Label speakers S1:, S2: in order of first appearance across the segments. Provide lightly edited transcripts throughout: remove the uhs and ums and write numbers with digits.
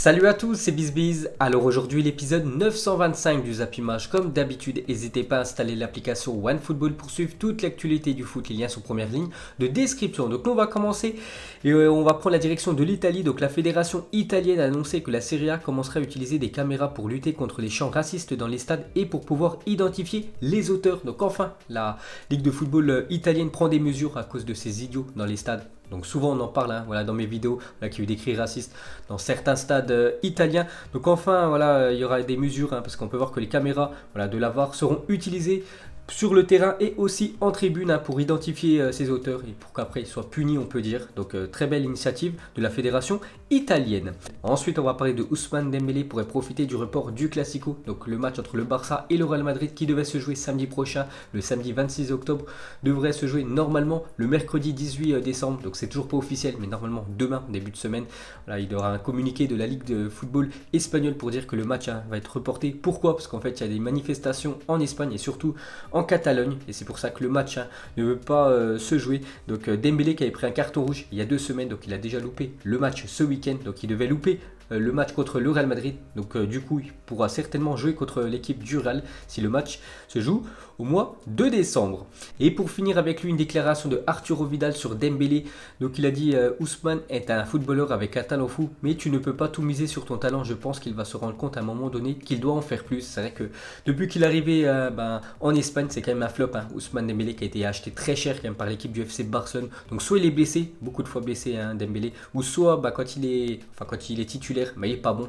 S1: Salut à tous, c'est BizBiz. Alors aujourd'hui l'épisode 925 du Zap Image. Comme d'habitude, n'hésitez pas à installer l'application OneFootball pour suivre toute l'actualité du foot. Les liens sont première ligne de description. Donc nous on va commencer et on va prendre la direction de l'Italie. Donc la fédération italienne a annoncé que la Serie A commencerait à utiliser des caméras pour lutter contre les chants racistes dans les stades et pour pouvoir identifier les auteurs. Donc enfin, la Ligue de football italienne prend des mesures à cause de ces idiots dans les stades. Donc souvent on en parle dans mes vidéos qu'il y a eu des cris racistes dans certains stades italiens. Donc enfin il y aura des mesures parce qu'on peut voir que les caméras de la VAR seront utilisées sur le terrain et aussi en tribune pour identifier ces auteurs et pour qu'après ils soient punis, on peut dire. Donc très belle initiative de la fédération italienne. Ensuite on va parler de Ousmane Dembélé pourrait profiter du report du Classico, donc le match entre le Barça et le Real Madrid qui devait se jouer samedi prochain, le samedi 26 octobre, devrait se jouer normalement le mercredi 18 décembre. Donc c'est toujours pas officiel, mais normalement demain, début de semaine, il y aura un communiqué de la Ligue de football espagnole pour dire que le match va être reporté. Pourquoi? Parce qu'en fait il y a des manifestations en Espagne et surtout en Catalogne, et c'est pour ça que le match ne veut pas se jouer. Donc Dembélé qui avait pris un carton rouge il y a 2 semaines, donc il a déjà loupé le match ce week-end, donc il devait louper le match contre le Real Madrid. Donc du coup il pourra certainement jouer contre l'équipe du Real si le match se joue au mois de décembre. Et pour finir avec lui, une déclaration de Arturo Vidal sur Dembélé. Donc il a dit Ousmane est un footballeur avec un talent fou, mais tu ne peux pas tout miser sur ton talent. Je pense qu'il va se rendre compte à un moment donné qu'il doit en faire plus. C'est vrai que depuis qu'il est arrivé en Espagne, c'est quand même un flop, Ousmane Dembélé, qui a été acheté très cher quand même par l'équipe du FC Barcelone. Donc soit il est blessé, beaucoup de fois blessé Dembélé, ou soit quand il est titulaire, il est pas bon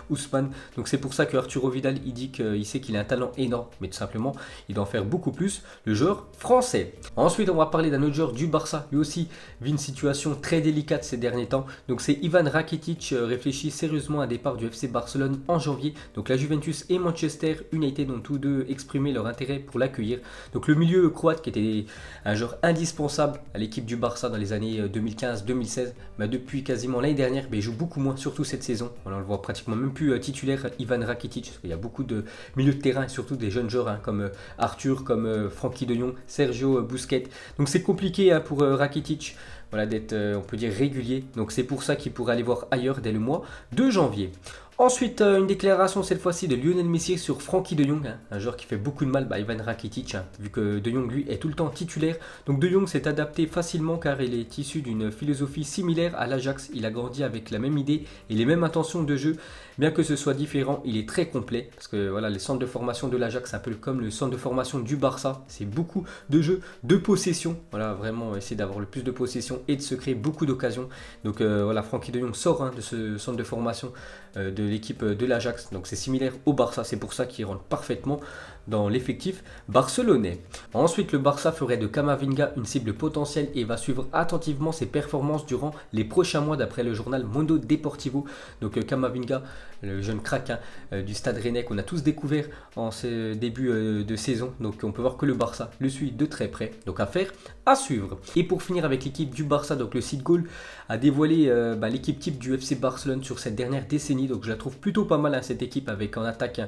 S1: Ousmane. Donc c'est pour ça que Arturo Vidal il dit qu'il sait qu'il a un talent énorme, mais tout simplement il doit en faire beaucoup plus, le joueur français. Ensuite on va parler d'un autre joueur du Barça, lui aussi vit une situation très délicate ces derniers temps. Donc c'est Ivan Rakitic, réfléchit sérieusement à un départ du FC Barcelone en janvier. Donc la Juventus et Manchester United ont tous deux exprimé leur intérêt pour l'accueillir. Donc le milieu croate qui était un joueur indispensable à l'équipe du Barça dans les années 2015-2016, depuis quasiment l'année dernière, il joue beaucoup moins, surtout cette saison. On le voit pratiquement même plus titulaire Ivan Rakitic, parce qu'il y a beaucoup de milieux de terrain et surtout des jeunes joueurs comme Arthur, comme Frenkie de Jong, Sergio Busquets. Donc c'est compliqué pour Rakitic d'être, on peut dire, régulier. Donc c'est pour ça qu'il pourrait aller voir ailleurs dès le mois de janvier. Ensuite, une déclaration cette fois-ci de Lionel Messi sur Frenkie de Jong, un joueur qui fait beaucoup de mal à Ivan Rakitic, vu que de Jong lui est tout le temps titulaire. Donc de Jong s'est adapté facilement car il est issu d'une philosophie similaire à l'Ajax. Il a grandi avec la même idée et les mêmes intentions de jeu. Bien que ce soit différent, il est très complet parce que les centres de formation de l'Ajax, c'est un peu comme le centre de formation du Barça. C'est beaucoup de jeux, de possession. Vraiment essayer d'avoir le plus de possession et de se créer beaucoup d'occasions. Donc Frenkie de Jong sort de ce centre de formation de l'équipe de l'Ajax. Donc c'est similaire au Barça, c'est pour ça qu'il rentre parfaitement dans l'effectif barcelonais. Ensuite, le Barça ferait de Camavinga une cible potentielle et va suivre attentivement ses performances durant les prochains mois d'après le journal Mundo Deportivo. Donc Camavinga, le jeune crack du Stade Rennais qu'on a tous découvert en ce début de saison. Donc on peut voir que le Barça le suit de très près. Donc affaire à suivre. Et pour finir avec l'équipe du Barça, donc le site Goal a dévoilé l'équipe type du FC Barcelone sur cette dernière décennie. Donc je la trouve plutôt pas mal cette équipe avec en attaque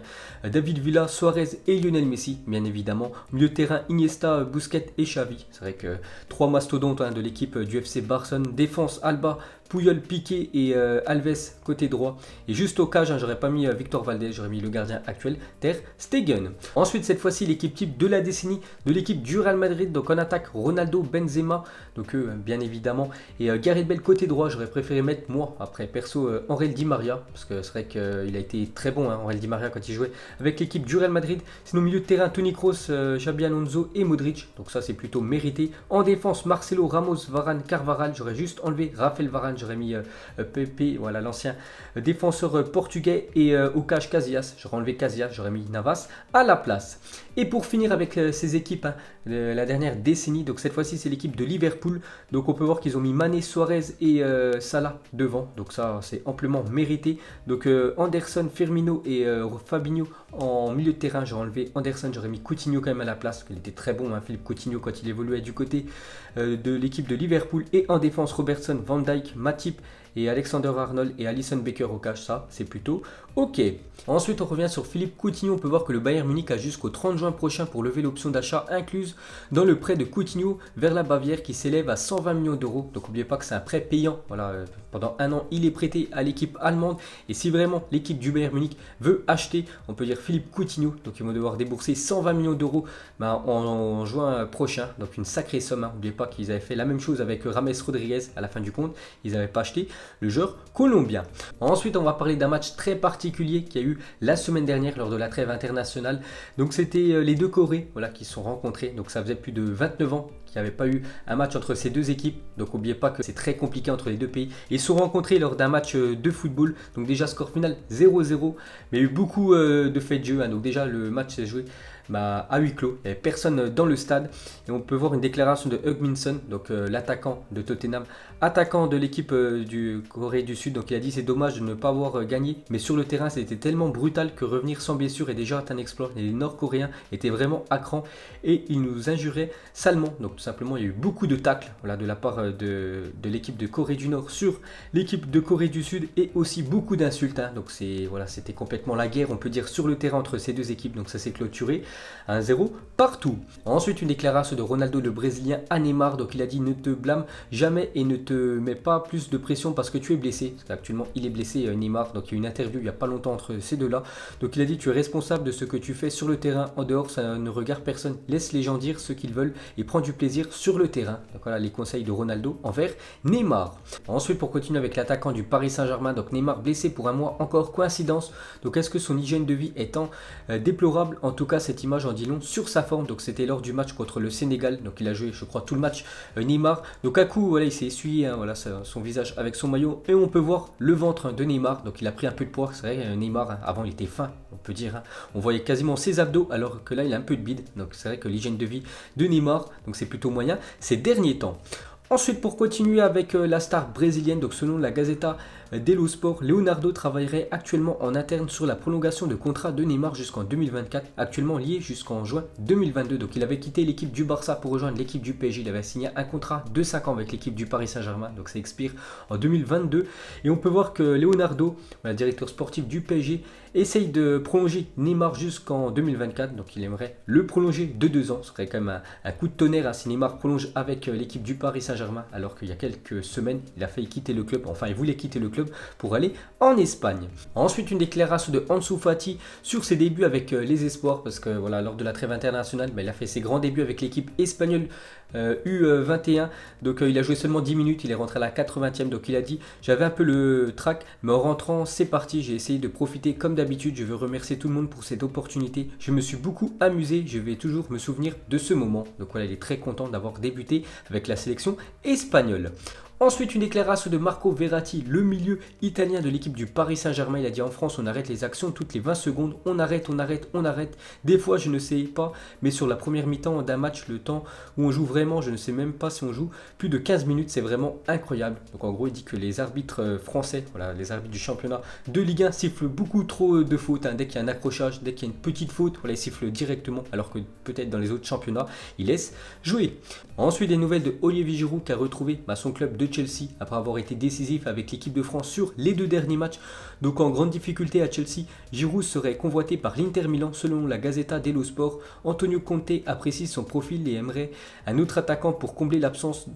S1: David Villa, Suarez et Lionel Messi, bien évidemment. Milieu de terrain Iniesta, Busquets et Xavi. C'est vrai que 3 mastodontes de l'équipe du FC Barcelone. Défense Alba, Puyol, Piqué et Alves côté droit. Et juste au cage, j'aurais pas mis Victor Valdés, j'aurais mis le gardien actuel, Ter Stegen. Ensuite, cette fois-ci, l'équipe type de la décennie de l'équipe du Real Madrid. Donc en attaque, Ronaldo, Benzema, donc eux, bien évidemment. Et Gareth Bale côté droit, j'aurais préféré mettre moi, après perso, Angel Di Maria. Parce que c'est vrai qu'il a été très bon, Angel Di Maria, quand il jouait avec l'équipe du Real Madrid. Sinon, au milieu de terrain, Toni Kroos, Xabi Alonso et Modric. Donc ça, c'est plutôt mérité. En défense, Marcelo, Ramos, Varane, Carvajal. J'aurais juste enlevé Raphaël Varane. J'aurais mis Pepe, l'ancien défenseur portugais, et au cage Casillas. J'aurais enlevé Casillas, j'aurais mis Navas à la place. Et pour finir avec ces équipes de la dernière décennie, donc cette fois-ci c'est l'équipe de Liverpool. Donc on peut voir qu'ils ont mis Mané, Suarez et Salah devant. Donc ça c'est amplement mérité. Donc Anderson, Firmino et Fabinho en milieu de terrain. J'aurais enlevé Anderson, j'aurais mis Coutinho quand même à la place, parce qu'il était très bon Philippe Coutinho quand il évoluait du côté de l'équipe de Liverpool. Et en défense Robertson, Van Dijk, Matip et Alexander-Arnold et Alisson Becker au cash, ça c'est plutôt ok. Ensuite on revient sur Philippe Coutinho, on peut voir que le Bayern Munich a jusqu'au 30 juin prochain pour lever l'option d'achat incluse dans le prêt de Coutinho vers la Bavière qui s'élève à 120 millions d'euros. Donc n'oubliez pas que c'est un prêt payant, voilà, pendant un an il est prêté à l'équipe allemande et si vraiment l'équipe du Bayern Munich veut acheter, on peut dire Philippe Coutinho, donc ils vont devoir débourser 120 millions d'euros en juin prochain, donc une sacrée somme. N'oubliez pas qu'ils avaient fait la même chose avec Rames Rodriguez à la fin du compte, ils n'avaient pas acheté le joueur colombien. Ensuite on va parler d'un match très particulier qu'il y a eu la semaine dernière lors de la trêve internationale. Donc c'était les deux Corées, voilà, qui se sont rencontrés, donc ça faisait plus de 29 ans qu'il n'y avait pas eu un match entre ces deux équipes, donc n'oubliez pas que c'est très compliqué entre les deux pays. Ils se sont rencontrés lors d'un match de football, donc déjà score final 0-0, mais il y a eu beaucoup de faits de jeu, hein. Donc déjà le match s'est joué à huis clos, il n'y avait personne dans le stade et on peut voir une déclaration de Hugminson, donc l'attaquant de Tottenham, attaquant de l'équipe du Corée du Sud. Donc il a dit c'est dommage de ne pas avoir gagné, mais sur le terrain c'était tellement brutal que revenir sans blessure est déjà un exploit. Et les Nord-Coréens étaient vraiment à cran et ils nous injuraient salement. Donc tout simplement il y a eu beaucoup de tacles, voilà, de la part de l'équipe de Corée du Nord sur l'équipe de Corée du Sud et aussi beaucoup d'insultes, hein. Donc voilà, c'était complètement la guerre, on peut dire, sur le terrain entre ces deux équipes. Donc ça s'est clôturé 1-0 partout. Ensuite une déclaration de Ronaldo le Brésilien à Neymar. Donc il a dit ne te blâme jamais et ne te mets pas plus de pression parce que tu es blessé. Parce qu'actuellement il est blessé, Neymar. Donc il y a eu une interview il n'y a pas longtemps entre ces deux là. Donc il a dit tu es responsable de ce que tu fais sur le terrain, en dehors ça ne regarde personne. Laisse les gens dire ce qu'ils veulent et prends du plaisir sur le terrain. Donc voilà les conseils de Ronaldo envers Neymar. Ensuite pour continuer avec l'attaquant du Paris Saint-Germain, donc Neymar blessé pour un mois encore, coïncidence. Donc est-ce que son hygiène de vie étant déplorable? En tout cas cette image en dit long sur sa forme. Donc c'était lors du match contre le Sénégal, donc il a joué je crois tout le match Neymar. Donc à coup voilà, il s'est essuyé, hein, voilà, son visage avec son maillot et on peut voir le ventre de Neymar. Donc il a pris un peu de poids, c'est vrai, Neymar, hein, avant il était fin on peut dire, hein. On voyait quasiment ses abdos alors que là il a un peu de bide. Donc c'est vrai que l'hygiène de vie de Neymar, donc c'est plutôt moyen ces derniers temps. Ensuite, pour continuer avec la star brésilienne, donc selon la Gazeta dello Sport, Leonardo travaillerait actuellement en interne sur la prolongation de contrat de Neymar jusqu'en 2024, actuellement lié jusqu'en juin 2022. Donc il avait quitté l'équipe du Barça pour rejoindre l'équipe du PSG, il avait signé un contrat de 5 ans avec l'équipe du Paris Saint-Germain, donc ça expire en 2022. Et on peut voir que Leonardo, le directeur sportif du PSG, essaye de prolonger Neymar jusqu'en 2024, donc il aimerait le prolonger de 2 ans. Ce serait quand même un coup de tonnerre, hein, si Neymar prolonge avec l'équipe du Paris Saint-Germain, alors qu'il y a quelques semaines, il a failli quitter le club, enfin il voulait quitter le club pour aller en Espagne. Ensuite, une déclaration de Ansu Fati sur ses débuts avec les espoirs, parce que voilà, lors de la trêve internationale, il a fait ses grands débuts avec l'équipe espagnole U21, donc il a joué seulement 10 minutes, il est rentré à la 80e, donc il a dit j'avais un peu le trac, mais en rentrant c'est parti, j'ai essayé de profiter comme d'habitude, je veux remercier tout le monde pour cette opportunité, je me suis beaucoup amusé, je vais toujours me souvenir de ce moment. Donc voilà, il est très content d'avoir débuté avec la sélection espagnole. Ensuite, une déclaration de Marco Verratti, le milieu italien de l'équipe du Paris Saint-Germain. Il a dit en France, on arrête les actions toutes les 20 secondes. On arrête, on arrête, on arrête. Des fois, je ne sais pas, mais sur la première mi-temps d'un match, le temps où on joue vraiment, je ne sais même pas si on joue plus de 15 minutes. C'est vraiment incroyable. Donc en gros, il dit que les arbitres français, voilà, les arbitres du championnat de Ligue 1 sifflent beaucoup trop de fautes, hein. Dès qu'il y a un accrochage, dès qu'il y a une petite faute, voilà, ils sifflent directement, alors que peut-être dans les autres championnats, ils laissent jouer. Ensuite, des nouvelles de Olivier Giroud qui a retrouvé son club de Chelsea après avoir été décisif avec l'équipe de France sur les 2 derniers matchs. Donc en grande difficulté à Chelsea, Giroud serait convoité par l'Inter Milan selon la Gazzetta dello Sport. Antonio Conte apprécie son profil et aimerait un autre attaquant pour combler l'absence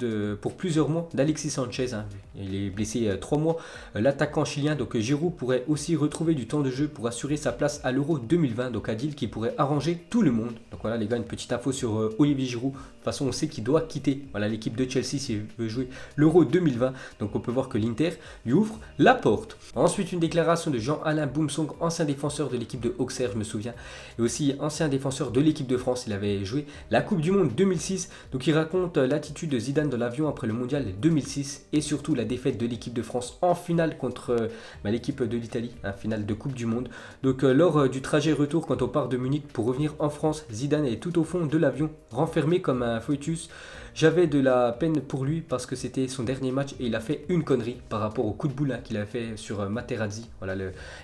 S1: pour plusieurs mois d'Alexis Sanchez, hein. Il est blessé 3 mois, l'attaquant chilien. Donc Giroud pourrait aussi retrouver du temps de jeu pour assurer sa place à l'Euro 2020, donc un deal qui pourrait arranger tout le monde. Donc voilà les gars, une petite info sur Olivier Giroud. De toute façon on sait qu'il doit quitter, voilà, l'équipe de Chelsea s'il veut jouer l'Euro 2020. Donc on peut voir que l'Inter lui ouvre la porte. Ensuite, une déclaration de Jean-Alain Boumsong, ancien défenseur de l'équipe de Auxerre, je me souviens, et aussi ancien défenseur de l'équipe de France. Il avait joué la Coupe du Monde 2006. Donc il raconte l'attitude de Zidane dans l'avion après le Mondial 2006 et surtout la défaite de l'équipe de France en finale contre l'équipe de l'Italie, finale de Coupe du Monde. Donc lors du trajet retour quand on part de Munich pour revenir en France, Zidane est tout au fond de l'avion, renfermé comme un foetus. j'avais de la peine pour lui parce que c'était son dernier match et il a fait une connerie par rapport au coup de boule qu'il a fait sur Materazzi. Voilà,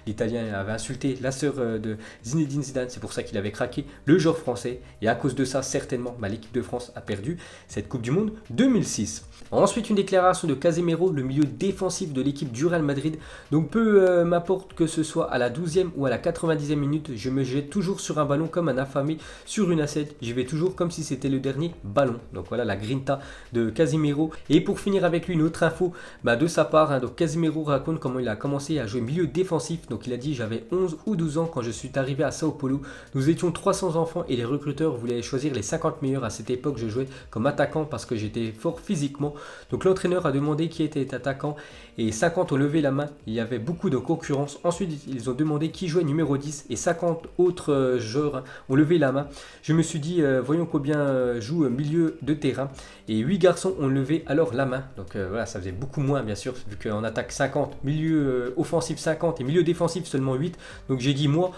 S1: l'Italien avait insulté la sœur de Zinedine Zidane, c'est pour ça qu'il avait craqué le joueur français. Et à cause de ça, certainement, l'équipe de France a perdu cette Coupe du Monde 2006. Ensuite, une déclaration de Casemiro, le milieu défensif de l'équipe du Real Madrid. Donc peu m'importe que ce soit à la 12e ou à la 90e minute, je me jette toujours sur un ballon comme un affamé sur une assiette. J'y vais toujours comme si c'était le dernier ballon. Donc voilà la grinta de Casemiro. Et pour finir avec lui, une autre info de sa part. Donc Casemiro raconte comment il a commencé à jouer milieu défensif. Donc il a dit: j'avais 11 ou 12 ans quand je suis arrivé à Sao Paulo. Nous étions 300 enfants et les recruteurs voulaient choisir les 50 meilleurs. À cette époque, je jouais comme attaquant parce que j'étais fort physiquement. Donc l'entraîneur a demandé qui était attaquant et 50 ont levé la main. Il y avait beaucoup de concurrence. Ensuite, ils ont demandé qui jouait numéro 10 et 50 autres joueurs ont levé la main. Je me suis dit, voyons combien joue milieu de terrain. Et 8 garçons ont levé alors la main. Donc voilà, ça faisait beaucoup moins bien sûr, vu qu'en attaque 50, milieu offensif 50 et milieu défensif seulement 8. Donc j'ai dit moi,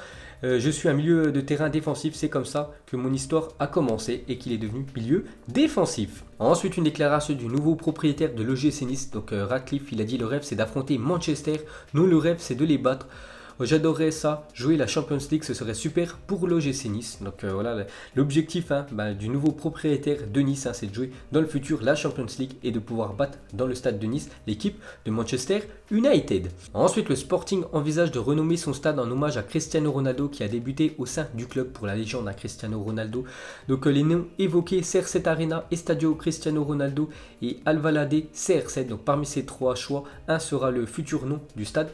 S1: je suis un milieu de terrain défensif, c'est comme ça que mon histoire a commencé et qu'il est devenu milieu défensif. Ensuite, une déclaration du nouveau propriétaire de l'OGC Nice, donc Ratcliffe, il a dit: le rêve c'est d'affronter Manchester, nous le rêve c'est de les battre. J'adorerais ça, jouer la Champions League, ce serait super pour l'OGC Nice. Donc voilà, l'objectif du nouveau propriétaire de Nice, c'est de jouer dans le futur la Champions League et de pouvoir battre dans le stade de Nice l'équipe de Manchester United. Ensuite, le Sporting envisage de renommer son stade en hommage à Cristiano Ronaldo qui a débuté au sein du club pour la légende à Cristiano Ronaldo. Donc les noms évoqués: CR7 Arena, Estadio Cristiano Ronaldo et Alvalade CR7. Donc parmi ces trois choix, un sera le futur nom du stade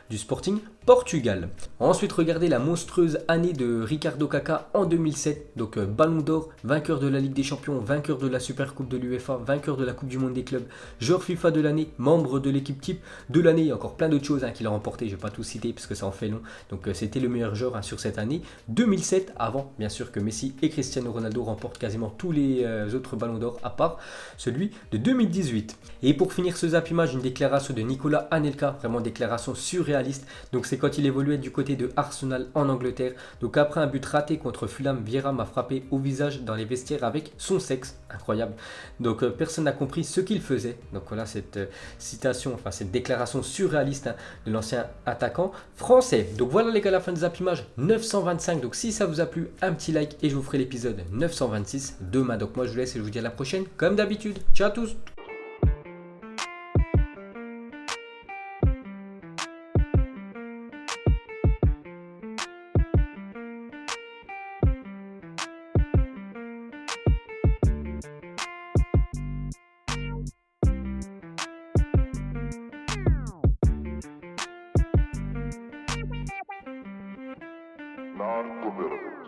S1: du Sporting Portugal. Ensuite, regardez la monstrueuse année de Ricardo Caca en 2007. Donc Ballon d'Or, vainqueur de la Ligue des Champions, vainqueur de la Super Coupe de l'UEFA, vainqueur de la Coupe du Monde des clubs, joueur FIFA de l'année, membre de l'équipe type de l'année, et encore plein d'autres choses qu'il a remporté. Je ne vais pas tout citer parce que ça en fait long. Donc c'était le meilleur joueur sur cette année 2007, avant bien sûr que Messi et Cristiano Ronaldo remportent quasiment tous les autres Ballons d'Or à part celui de 2018. Et pour finir ce Zap Image, une déclaration de Nicolas Anelka, vraiment déclaration surréaliste. Donc c'est quand il évoluait du côté de Arsenal en Angleterre. Donc après un but raté contre Fulham, Vieira m'a frappé au visage dans les vestiaires avec son sexe. Incroyable. Donc personne n'a compris ce qu'il faisait. Donc voilà cette citation, enfin cette déclaration surréaliste de l'ancien attaquant français. Donc voilà les gars, la fin de Zap Image 925. Donc si ça vous a plu, un petit like et je vous ferai l'épisode 926 demain. Donc moi je vous laisse et je vous dis à la prochaine comme d'habitude. Ciao à tous.
S2: Non-committal.